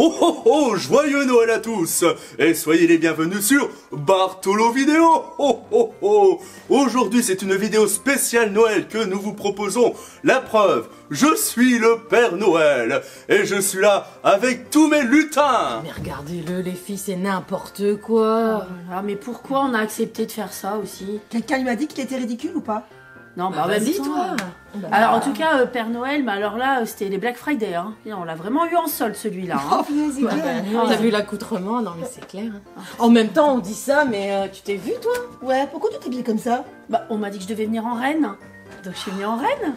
Oh oh oh, joyeux Noël à tous et soyez les bienvenus sur Bartholo Vidéo. Oh oh oh. Aujourd'hui c'est une vidéo spéciale Noël que nous vous proposons. La preuve, je suis le Père Noël et je suis là avec tous mes lutins. Mais regardez-le les filles, c'est n'importe quoi. Ah, mais pourquoi on a accepté de faire ça aussi? Quelqu'un lui a dit qu'il était ridicule ou pas? Non, Bah, en même vas-y temps, toi. Alors en tout cas, Père Noël, mais alors là, c'était les Black Friday, hein. Et on l'a vraiment eu en solde celui-là. Hein. Oh, mais c'est clair. T'as vu l'accoutrement? Non mais c'est clair. Hein. En même temps on dit ça, mais tu t'es vu toi? Ouais, pourquoi tu t'habilles comme ça? Bah, on m'a dit que je devais venir en reine. Donc je suis venue en reine.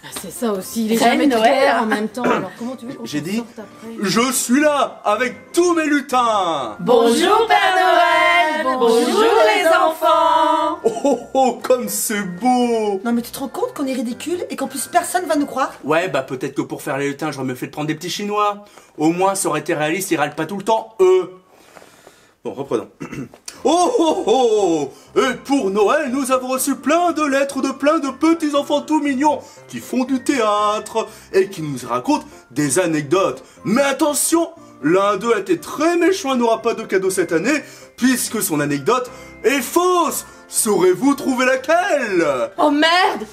Bah, c'est ça aussi, il est Reine jamais Noël. clair en même temps. Alors comment tu veux qu'on J'ai s'en dit, sorte après? je suis là avec tous mes lutins. Bonjour Père Noël. Bonjour les enfants. Oh oh oh, comme c'est beau. Non mais tu te rends compte qu'on est ridicule et qu'en plus personne va nous croire? Ouais, bah peut-être que pour faire les lutins, j'aurais mieux fait de prendre des petits chinois. Au moins, ça aurait été réaliste, ils râlent pas tout le temps, eux. Bon, reprenons. Oh oh oh! Et pour Noël, nous avons reçu plein de lettres de plein de petits enfants tout mignons qui font du théâtre et qui nous racontent des anecdotes. Mais attention, l'un d'eux a été très méchant et n'aura pas de cadeau cette année puisque son anecdote est fausse. Saurez-vous trouver laquelle? Oh merde!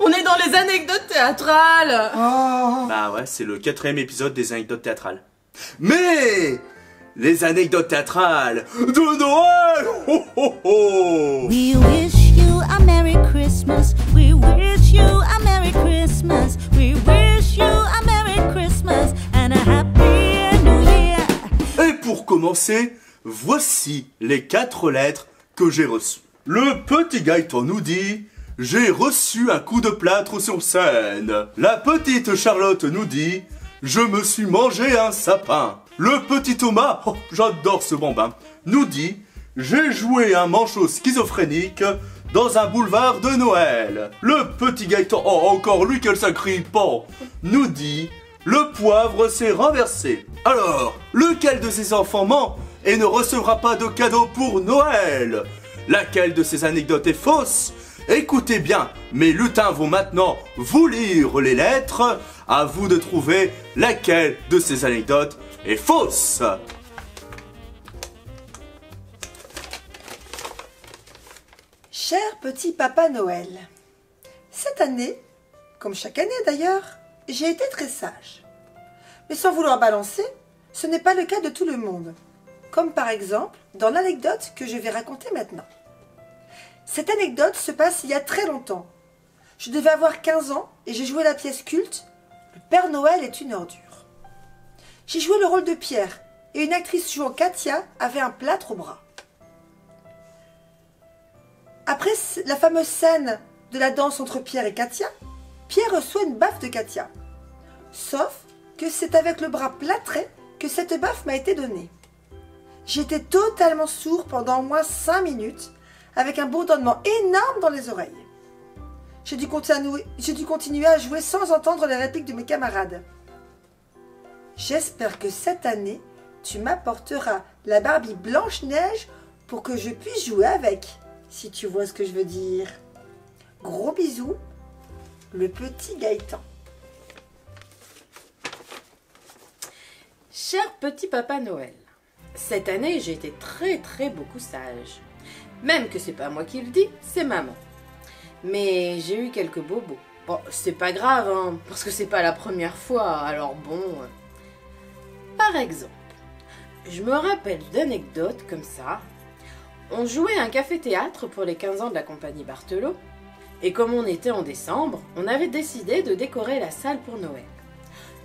On est dans les anecdotes théâtrales! Oh. Bah ouais, c'est le 4e épisode des anecdotes théâtrales. Mais les anecdotes théâtrales de Noël! Oh oh oh! We wish you a Merry Christmas. We wish you a Merry Christmas. We wish you a Merry Christmas and a Happy New Year. Et pour commencer, voici les 4 lettres que j'ai reçues. Le petit Gaëtan nous dit « J'ai reçu un coup de plâtre sur scène ». La petite Charlotte nous dit « Je me suis mangé un sapin ». Le petit Thomas, oh, j'adore ce bambin, nous dit « J'ai joué un manchot schizophrénique dans un boulevard de Noël ». Le petit Gaëtan, oh encore lui quel sacripant, nous dit « Le poivre s'est renversé ». Alors, lequel de ces enfants ment et ne recevra pas de cadeau pour Noël? Laquelle de ces anecdotes est fausse? Écoutez bien, mes lutins vont maintenant vous lire les lettres. À vous de trouver laquelle de ces anecdotes est fausse. Cher petit Papa Noël, cette année, comme chaque année d'ailleurs, j'ai été très sage. Mais sans vouloir balancer, ce n'est pas le cas de tout le monde. Comme par exemple dans l'anecdote que je vais raconter maintenant. Cette anecdote se passe il y a très longtemps. Je devais avoir 15 ans et j'ai joué la pièce culte « Le Père Noël est une ordure ». J'ai joué le rôle de Pierre et une actrice jouant Katia avait un plâtre au bras. Après la fameuse scène de la danse entre Pierre et Katia, Pierre reçoit une baffe de Katia. Sauf que c'est avec le bras plâtré que cette baffe m'a été donnée. J'étais totalement sourd pendant au moins 5 minutes avec un bourdonnement énorme dans les oreilles. J'ai dû continuer à jouer sans entendre les répliques de mes camarades. J'espère que cette année, tu m'apporteras la Barbie Blanche-Neige pour que je puisse jouer avec, si tu vois ce que je veux dire. Gros bisous, le petit Gaëtan. Cher petit Papa Noël, cette année j'ai été très beaucoup sage. Même que c'est pas moi qui le dis, c'est maman. Mais j'ai eu quelques bobos. Bon, c'est pas grave, hein, parce que c'est pas la première fois, alors bon. Par exemple, je me rappelle d'anecdotes comme ça. On jouait un café-théâtre pour les 15 ans de la compagnie Bartholo. Et comme on était en décembre, on avait décidé de décorer la salle pour Noël.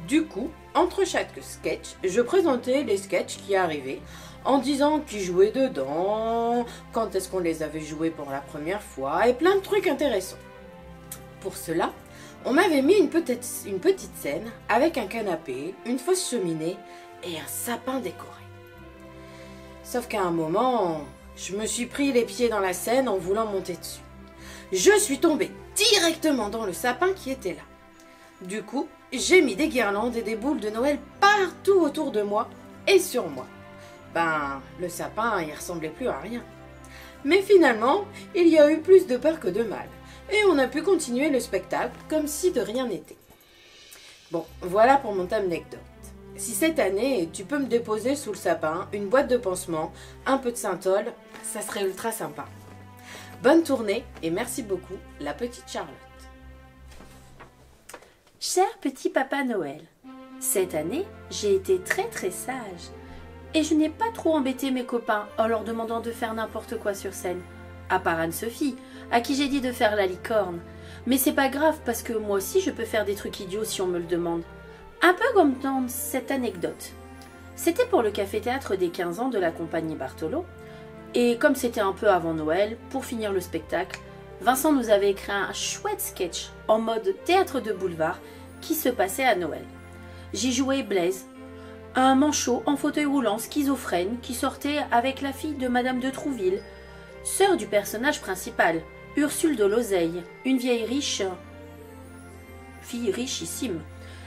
Du coup, entre chaque sketch, je présentais les sketchs qui arrivaient en disant qui jouait dedans, quand est-ce qu'on les avait joués pour la première fois et plein de trucs intéressants. Pour cela, on m'avait mis une petite scène avec un canapé, une fausse cheminée et un sapin décoré. Sauf qu'à un moment, je me suis pris les pieds dans la scène en voulant monter dessus. Je suis tombée directement dans le sapin qui était là. Du coup, j'ai mis des guirlandes et des boules de Noël partout autour de moi et sur moi. Ben, le sapin, il ressemblait plus à rien. Mais finalement, il y a eu plus de peur que de mal. Et on a pu continuer le spectacle comme si de rien n'était. Bon, voilà pour mon anecdote. Si cette année, tu peux me déposer sous le sapin une boîte de pansements, un peu de synthol, ça serait ultra sympa. Bonne tournée et merci beaucoup, la petite Charlotte. Cher petit Papa Noël, cette année, j'ai été très très sage. Et je n'ai pas trop embêté mes copains en leur demandant de faire n'importe quoi sur scène. À part Anne-Sophie, à qui j'ai dit de faire la licorne. Mais c'est pas grave parce que moi aussi je peux faire des trucs idiots si on me le demande. Un peu comme dans cette anecdote. C'était pour le café-théâtre des 15 ans de la compagnie Bartolo. Et comme c'était un peu avant Noël, pour finir le spectacle, Vincent nous avait écrit un chouette sketch en mode théâtre de boulevard qui se passait à Noël. J'y jouais Blaise, un manchot en fauteuil roulant schizophrène qui sortait avec la fille de Madame de Trouville, sœur du personnage principal, Ursule de Lozeille, une vieille riche, fille richissime.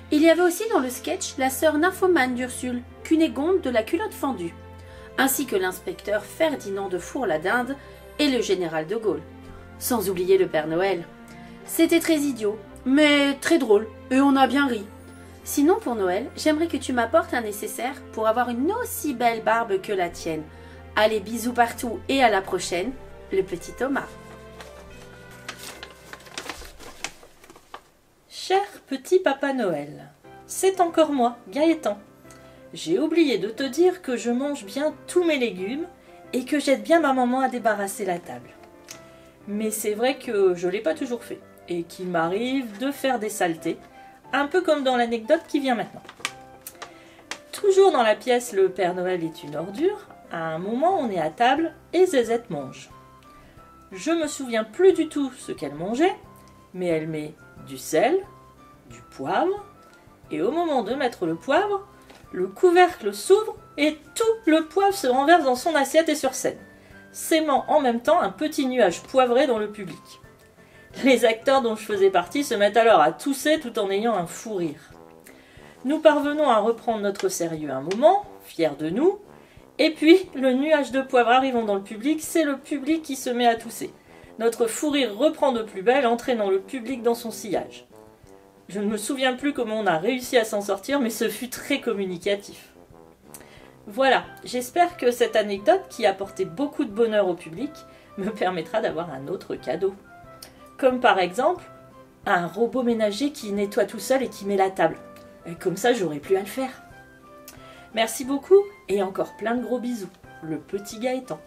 Il y avait aussi dans le sketch la sœur nymphomane d'Ursule, Cunégonde de la culotte fendue, ainsi que l'inspecteur Ferdinand de Four-la-Dinde et le général de Gaulle. Sans oublier le Père Noël. C'était très idiot, mais très drôle, et on a bien ri. Sinon, pour Noël, j'aimerais que tu m'apportes un nécessaire pour avoir une aussi belle barbe que la tienne. Allez, bisous partout et à la prochaine, le petit Thomas. Cher petit Papa Noël, c'est encore moi, Gaëtan. J'ai oublié de te dire que je mange bien tous mes légumes et que j'aide bien ma maman à débarrasser la table. Mais c'est vrai que je ne l'ai pas toujours fait et qu'il m'arrive de faire des saletés, un peu comme dans l'anecdote qui vient maintenant. Toujours dans la pièce Le Père Noël est une ordure, à un moment on est à table et Zézette mange. Je me souviens plus du tout ce qu'elle mangeait, mais elle met du sel, du poivre, et au moment de mettre le poivre, le couvercle s'ouvre et tout le poivre se renverse dans son assiette et sur scène, s'aimant en même temps un petit nuage poivré dans le public. Les acteurs dont je faisais partie se mettent alors à tousser tout en ayant un fou rire. Nous parvenons à reprendre notre sérieux un moment, fiers de nous, et puis le nuage de poivre arrivant dans le public, c'est le public qui se met à tousser. Notre fou rire reprend de plus belle, entraînant le public dans son sillage. Je ne me souviens plus comment on a réussi à s'en sortir, mais ce fut très communicatif. Voilà, j'espère que cette anecdote, qui apportait beaucoup de bonheur au public, me permettra d'avoir un autre cadeau. Comme par exemple, un robot ménager qui nettoie tout seul et qui met la table. Et comme ça, j'aurai plus à le faire. Merci beaucoup et encore plein de gros bisous. Le petit Gaëtan.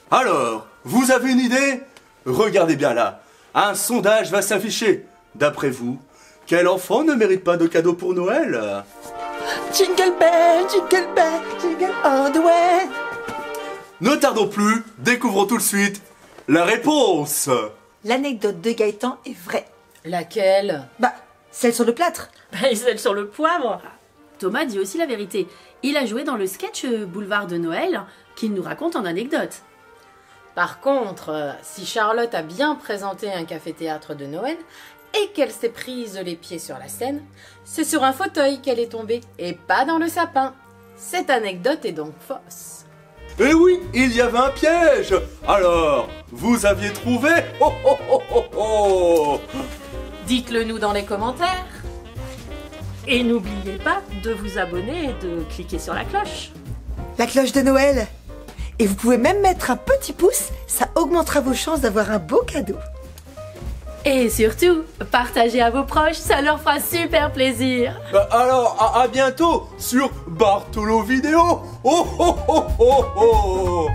Alors, vous avez une idée? Regardez bien là, un sondage va s'afficher. D'après vous, quel enfant ne mérite pas de cadeau pour Noël? Jingle bell, jingle all the way. Ne tardons plus, découvrons tout de suite la réponse. L'anecdote de Gaëtan est vraie. Laquelle? Bah, celle sur le plâtre. Et celle sur le poivre. Thomas dit aussi la vérité. Il a joué dans le sketch Boulevard de Noël qu'il nous raconte en anecdote. Par contre, si Charlotte a bien présenté un café-théâtre de Noël et qu'elle s'est prise les pieds sur la scène, c'est sur un fauteuil qu'elle est tombée et pas dans le sapin. Cette anecdote est donc fausse. Eh oui, il y avait un piège. Alors, vous aviez trouvé? Oh, oh, oh, oh, oh. Dites-le nous dans les commentaires. Et n'oubliez pas de vous abonner et de cliquer sur la cloche. La cloche de Noël. Et vous pouvez même mettre un petit pouce, ça augmentera vos chances d'avoir un beau cadeau. Et surtout, partagez à vos proches, ça leur fera super plaisir. Alors, à bientôt sur Bartolo Vidéo. Oh, oh, oh, oh, oh.